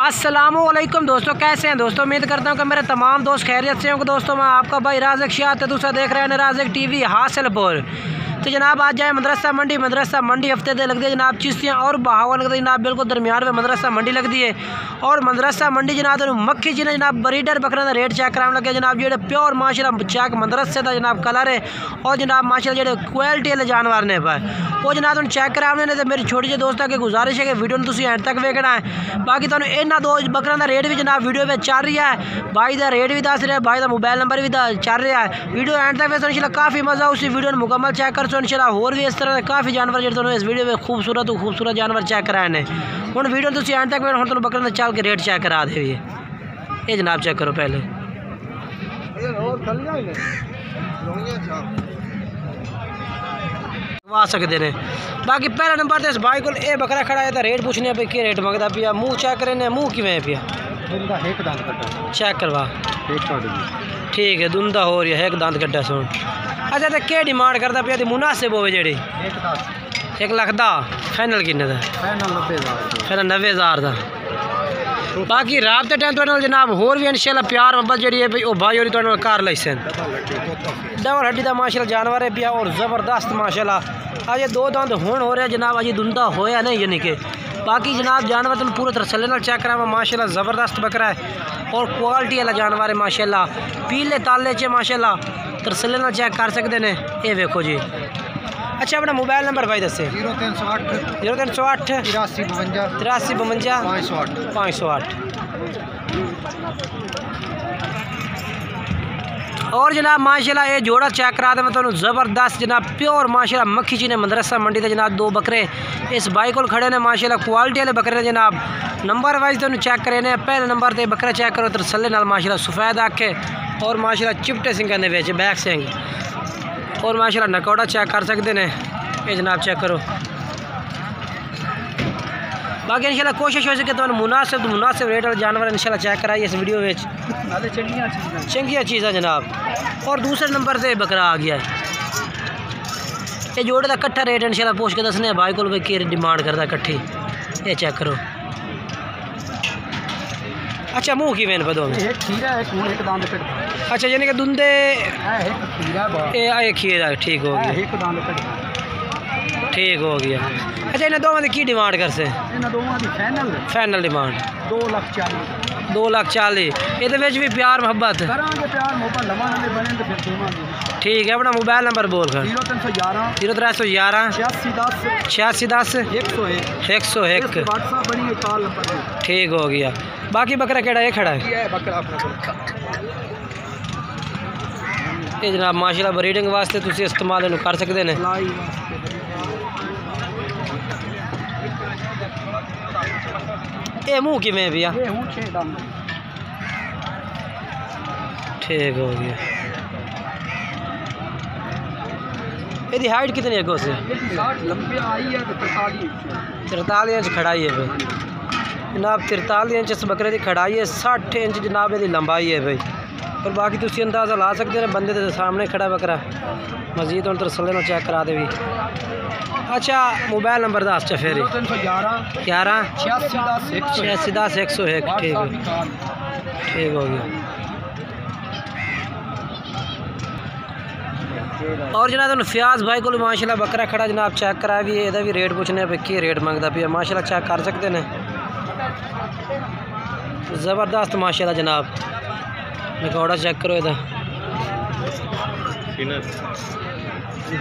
अस्सलामुअलैकुम दोस्तों, कैसे हैं दोस्तों। उम्मीद करता हूँ कि मेरे तमाम दोस्त खैरियत से होंगे। दोस्तों मैं आपका भाई राज़िक शाह दूसरा देख रहे हैं राज़िक टीवी हासिलपुर। तो जनाब आज जाए मदरसा मंडी हफ्ते दे लगती है जनाब चिश्तियाँ और बहावा लगता है जनाब बिल्कुल दरमियान में मदरसा मंडी लगती है। और मदरसा मंडी जनाब मक्खी जी ने जनाब बरीडर बकरा का रेट चेक कराने लगे जनाब जो प्योर माशाल्लाह चेक मदरसे का जनाब कलर है और जनाब माशाल्लाह जो क्वालिटी वाले जानवर ने पाए वो जनाब तुम चेक कराने ने। तो मेरी छोटी जी दोस्तों की गुजारिश है कि वीडियो में तुम एंड तक वेखना है। बाकी तुम इन्होंने दो बकरों का रेट भी जनाब वीडियो में चल रही है। भाई का रेट भी दस रहा है, भाई का मोबाइल नंबर भी चल रहा है। वीडियो एंड तक वैसे इंशाल्लाह काफ़ी मज़ा उसी वीडियो मुकम्मल चेक कर सो इंशाल्लाह। और भी इस तरह के काफ़ी जानवर जो इस वीडियो में खूबसूरत जानवर चेक कराए ने। हम वीडियो तुम एंड तक हम तुम बकरे चल के रेट चेक करा दे। ये जनाब चेक करो पहले आ सकते हैं। बाकी पहला नंबर तो इस भाई को ये बकरा खड़ा है तो रेट पूछने पे क्या रेट मंगता पिया। मुँह चेक करें, मुँह किमें पिया चेक करवा। ठीक है, दुंदा हो रही है, एक दांत कट्टा सुन। अच्छा तो क्या डिमांड करता पिया मुनासिब हो जी 1 लाख दा फाइनल किन्ने दा? फाइनल 90,000 का। बाकी राबते टाइम तो जनाब होर भी इंशाल्लाह प्यार मोहब्बत जी है भाई भाई और तो कार लाइसेंस डबल हड्डी का माशाल्लाह जानवर है पिया और ज़बरदस्त माशाल्लाह। अजय 2 दांत होन हो रहा जनाब, अजय दुंदा होया नहीं यानी कि। बाकी जनाब जानवर तुम पूरे तरसले नाल चेक करा माशाल्लाह ज़बरदस्त बकरा है और क्वालिटी वाला जानवर है माशाल्लाह। पीले ताले च माशाल्लाह तरसले नाल चेक कर सकते हैं। ये देखो जी। अच्छा अपना मोबाइल नंबर भाई दसे। 0308 83 52 508। और जनाब माशाल्लाह ये जोड़ा चेक करा दे मैं तुम ज़बरदस्त जनाब प्योर माशाल्लाह मक्खी जी ने मदरसा मंडी से जनाब 2 बकरे इस भाई को खड़े ने माशाल्लाह क्वालिटी वाले बकरे ने जनाब। नंबर वाइज तुम चेक करे ने। पहले नंबर ते बकरा चेक करो तरसले नाल माशाल्लाह सफ़ेद आखे और माशाल्लाह चिपटे सिंह ने बेच बैक सिंह और माशाल्लाह नकौड़ा चेक कर सकते हैं। ये जनाब चेक करो। बाकी इंशाल्लाह कोशिश हो सके तो मुनासिब रेट वाले जानवर इंशाल्लाह चेक कराइए इस वीडियो में। चंगिया चीज़ जनाब। और दूसरे नंबर से बकरा आ गया है। ये जोड़े का कट्ठा रेट इंशाल्लाह पूछ के दसने भाई को की डिमांड करता कट्ठी। ये चेक करो। अच्छा मुँह की वेन पदों में अच्छा यानी कि दुंदे खीरा ठीक हो गया। ठीक हो गया। अच्छा इन्हें दोवां की डिमांड कर से? Final demand 2,40,000। ये भी प्यार मोहब्बत ठीक है। अपना मोबाइल नंबर बोल कर 0311 86 10 101। ठीक हो गया। बाकी बकरा केड़ा ये खड़ा है? ये जनाब माशाल्लाह ब्रीडिंग वास्ते तुसी इस्तेमाल इन्हू कर सकते हैं। ये मुँह किमें भैया? ठीक हो गया। यदि हाइट कितनी है से? 43 इंच खड़ाई है भाई जनाब। 43 इंच इस बकरे की खड़ाई है। 60 इंच जनाब यदि लंबाई है भाई। और बाकी तुम अंदाज़ा ला सकते हैं बंदे के सामने खड़ा बकरा। मजीद हम तरसले में चेक करा दे भी। अच्छा मोबाइल नंबर दस चा फिर 11 86 10 101। ठीक है, ठीक हो गया। और जनाब तुम फ्याज भाई को माशाल्लाह बकरा खड़ा जनाब चेक करा भी है। भी रेट पूछने पे की रेट मंगता पिया माशाल्लाह चेक कर सकते हैं। ज़बरदस्त माशाल्लाह जनाब। नकौड़ा चेक करो इधर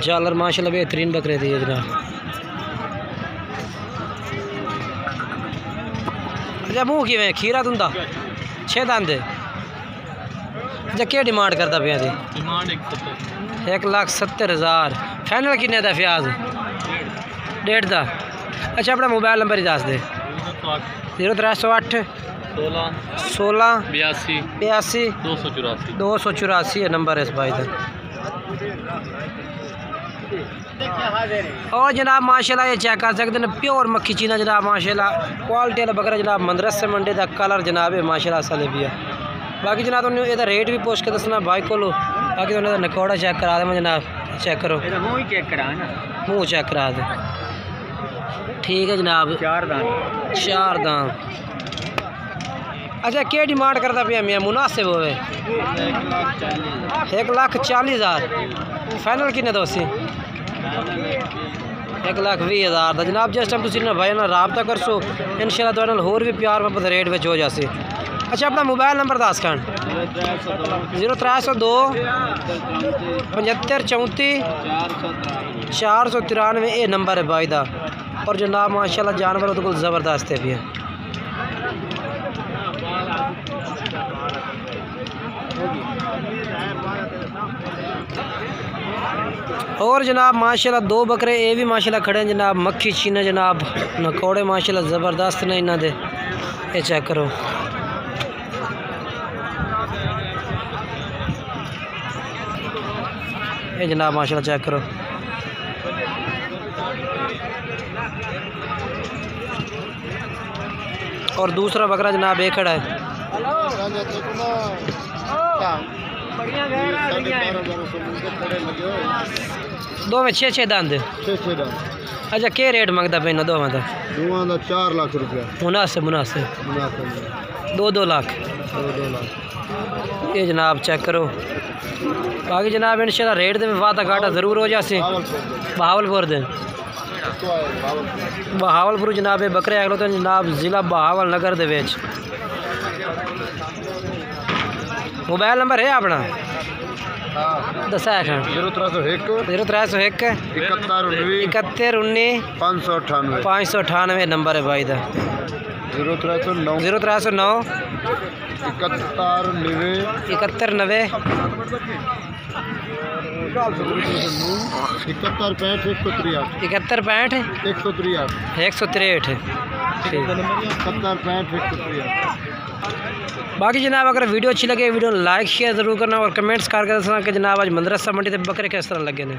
जालर माशाल्लाह बेहतरीन बकरे दिए जनाब। अच्छा मुँह की में खीरा तुंदा 6 दांत। अच्छा क्या डिमांड करता पिया थी? 1,70,000। फाइनल किन्ने दा फ्याज? 1.5 दा। अच्छा अपना मोबाइल नंबर ही दस दे। 0308 16 82 284 नंबर है इस भाई का। और जनाब माशाल्लाह ये चेक कर सकते हैं प्योर मक्खी चीना जनाब माशाल्लाह क्वालिटी वाला बकरा जनाब मदरसे मंडी का कलर जनाब है माशाल्लाह साले भी है। बाकी जनाब तुमने ये रेट भी पूछ के दसना भाई को। बाकी तुमने नकौड़ा चेक करा दे जनाब। चेक करो मुँह चेक करा दे। ठीक है जनाब। 4 दांत अच्छा क्या डिमांड करता पिया मियाँ मुनासिब होवे 1,40,000 फाइनल किन्ने दोस्ती 1,20,000 का जनाब जिस टाइम तुम भाई ना रबता कर सो इंशाल्लाह तुहाडे नाल होर भी प्यार मोहब्बत रेट में हो जासी। अच्छा अपना मोबाइल नंबर दस खान 0302 75 34 493 ये नंबर है भाई दा। और जनाब माशाल्लाह जानवर उहदे कोल ज़बरदस्त है भी। और जनाब माशाल्लाह दो बकरे ये भी माशाल्लाह खड़े हैं जनाब मक्खी चीने जनाब नकोड़े माशाल्लाह ज़बरदस्त ने इन्हों दे। ये चेक करो ये जनाब माशाल्लाह चेक करो। और दूसरा बकरा जनाब ये खड़ा है दो में 6-6 दंद। अच्छा क्या रेट मंगता पे इन्होंने दोवां दा 4 लाख रुपया मुनासिब 2 लाख। ये जनाब चेक करो। बाकी जनाब इंशाल्लाह रेट दे वादा घाटा ज़रूर हो जासे। बहावलपुर दे बहावलपुर जनाब बकरे अगलो तो जनाब ज़िला बहावल नगर दे विच। मोबाइल नंबर है अपना दसा है 0301 71 19 598 नंबर है भाई दा। 0309 71 90 71 65 163। बाकी जनाब अगर वीडियो अच्छी लगे वीडियो लाइक शेयर ज़रूर करना और कमेंट्स करके दसना कि जनाब आज मदरसा मंडी से बकरे किस तरह लगे ने।